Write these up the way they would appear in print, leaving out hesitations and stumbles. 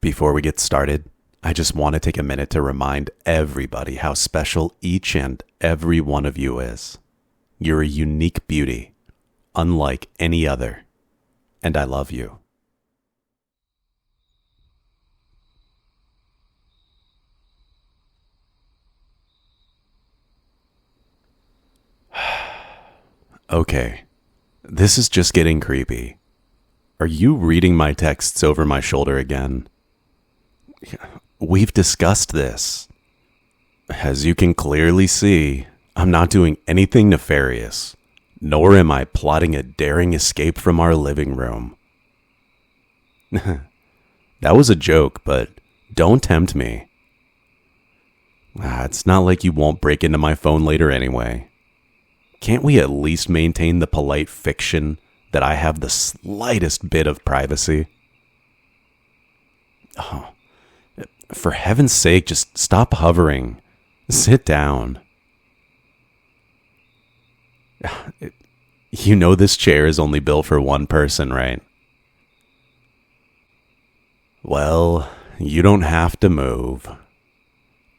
Before we get started, I just want to take a minute to remind everybody how special each and every one of you is. You're a unique beauty, unlike any other, and I love you. Okay, this is just getting creepy. Are you reading my texts over my shoulder again? We've discussed this. As you can clearly see, I'm not doing anything nefarious, nor am I plotting a daring escape from our living room. That was a joke, but don't tempt me. It's not like you won't break into my phone later anyway. Can't we at least maintain the polite fiction that I have the slightest bit of privacy? Oh, for heaven's sake, just stop hovering. Sit down. You know this chair is only built for one person, right? Well, you don't have to move.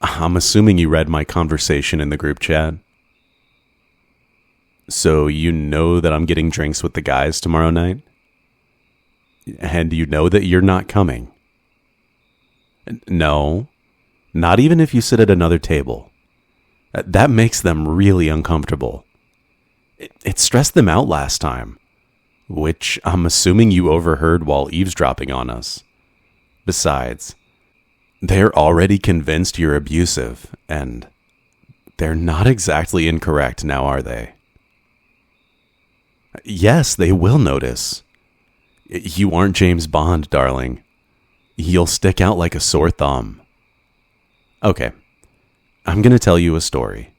I'm assuming you read my conversation in the group chat. So you know that I'm getting drinks with the guys tomorrow night? And you know that you're not coming? No, not even if you sit at another table. That makes them really uncomfortable. It stressed them out last time, which I'm assuming you overheard while eavesdropping on us. Besides, they're already convinced you're abusive, and they're not exactly incorrect now, are they? Yes, they will notice. You aren't James Bond, darling. You'll stick out like a sore thumb. Okay, I'm going to tell you a story.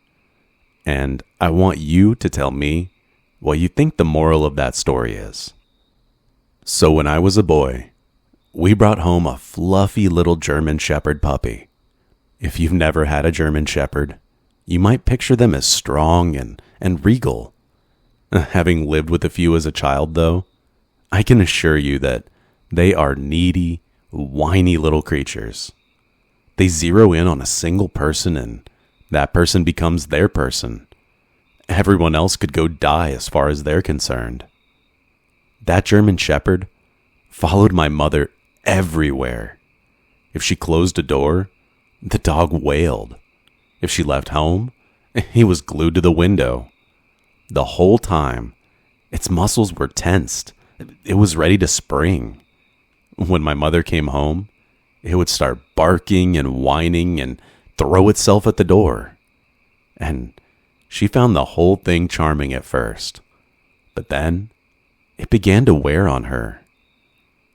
And I want you to tell me what you think the moral of that story is. So when I was a boy, we brought home a fluffy little German Shepherd puppy. If you've never had a German Shepherd, you might picture them as strong and regal. Having lived with a few as a child, though, I can assure you that they are needy, whiny little creatures. They zero in on a single person and that person becomes their person. Everyone else could go die as far as they're concerned. That German Shepherd followed my mother everywhere. If she closed a door, the dog wailed. If she left home, he was glued to the window. The whole time, its muscles were tensed. It was ready to spring. When my mother came home, it would start barking and whining and throw itself at the door. And she found the whole thing charming at first. But then, it began to wear on her.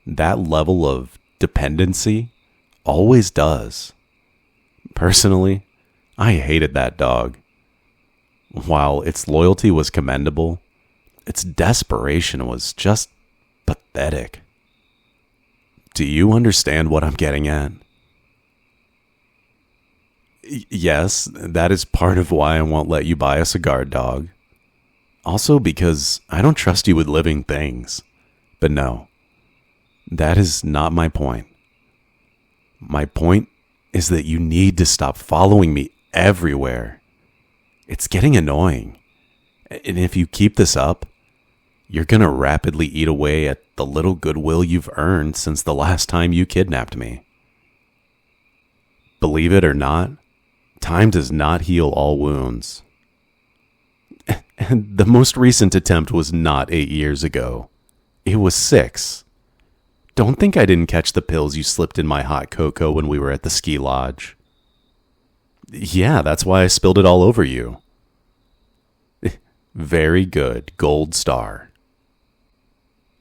That level of dependency always does. Personally, I hated that dog. While its loyalty was commendable, its desperation was just pathetic. Do you understand what I'm getting at? Yes, that is part of why I won't let you buy us a guard dog. Also because I don't trust you with living things. But no, that is not my point. My point is that you need to stop following me everywhere. It's getting annoying. And if you keep this up, you're going to rapidly eat away at the little goodwill you've earned since the last time you kidnapped me. Believe it or not, time does not heal all wounds. And the most recent attempt was not 8 years ago. It was 6. Don't think I didn't catch the pills you slipped in my hot cocoa when we were at the ski lodge. Yeah, that's why I spilled it all over you. Very good, gold star.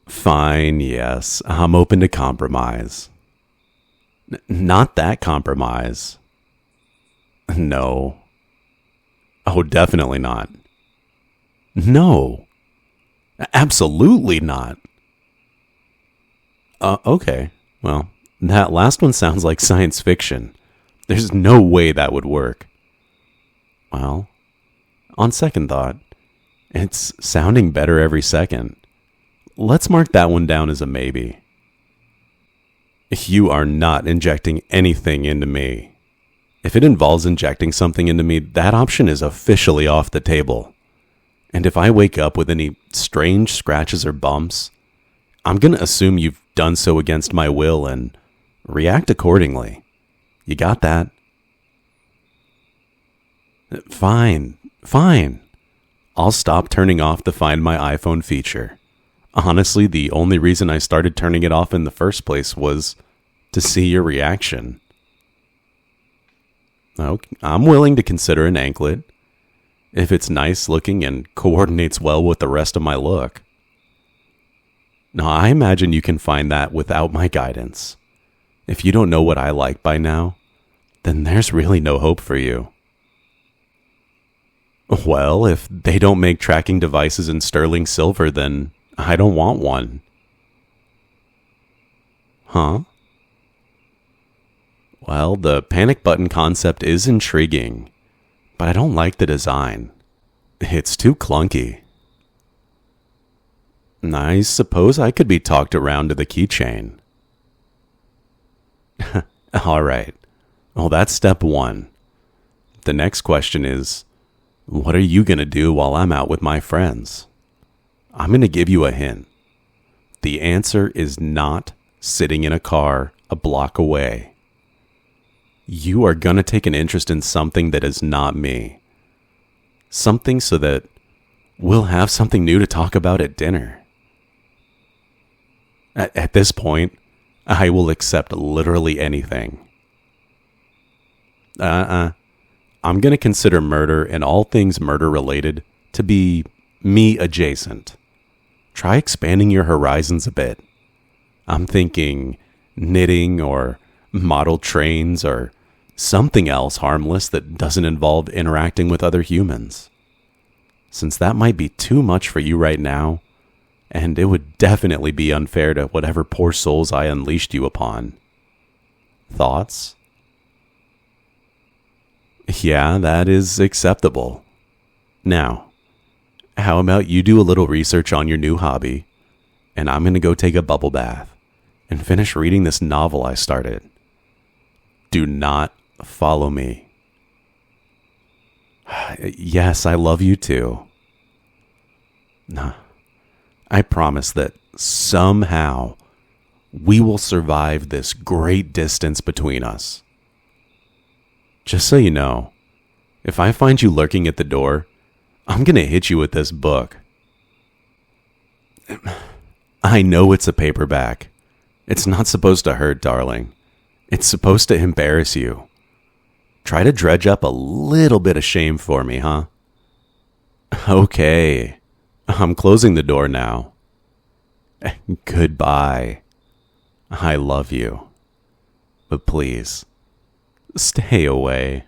Fine, yes, I'm open to compromise. Not that compromise. No. Oh, definitely not. No. Absolutely not. Okay, well, that last one sounds like science fiction. There's no way that would work. Well, on second thought, it's sounding better every second. Let's mark that one down as a maybe. You are not injecting anything into me. If it involves injecting something into me, that option is officially off the table. And if I wake up with any strange scratches or bumps, I'm going to assume you've done so against my will and react accordingly. You got that? Fine. I'll stop turning off the Find My iPhone feature. Honestly, the only reason I started turning it off in the first place was to see your reaction. Okay, I'm willing to consider an anklet, if it's nice looking and coordinates well with the rest of my look. Now, I imagine you can find that without my guidance. If you don't know what I like by now, then there's really no hope for you. Well, if they don't make tracking devices in sterling silver, then I don't want one. Huh? Well, the panic button concept is intriguing, but I don't like the design. It's too clunky. I suppose I could be talked around to the keychain. Alright. Well, that's step one. The next question is, what are you going to do while I'm out with my friends? I'm going to give you a hint. The answer is not sitting in a car a block away. You are going to take an interest in something that is not me. Something so that we'll have something new to talk about at dinner. At this point, I will accept literally anything. I'm going to consider murder and all things murder related to be me adjacent. Try expanding your horizons a bit. I'm thinking knitting or model trains or something else harmless that doesn't involve interacting with other humans. Since that might be too much for you right now, and it would definitely be unfair to whatever poor souls I unleashed you upon. Thoughts? Yeah, that is acceptable. Now, how about you do a little research on your new hobby, and I'm going to go take a bubble bath and finish reading this novel I started. Do not follow me. Yes, I love you too. Nah, I promise that somehow we will survive this great distance between us. Just so you know, if I find you lurking at the door, I'm going to hit you with this book. I know it's a paperback. It's not supposed to hurt, darling. It's supposed to embarrass you. Try to dredge up a little bit of shame for me, huh? Okay, I'm closing the door now. Goodbye. I love you. But please, stay away.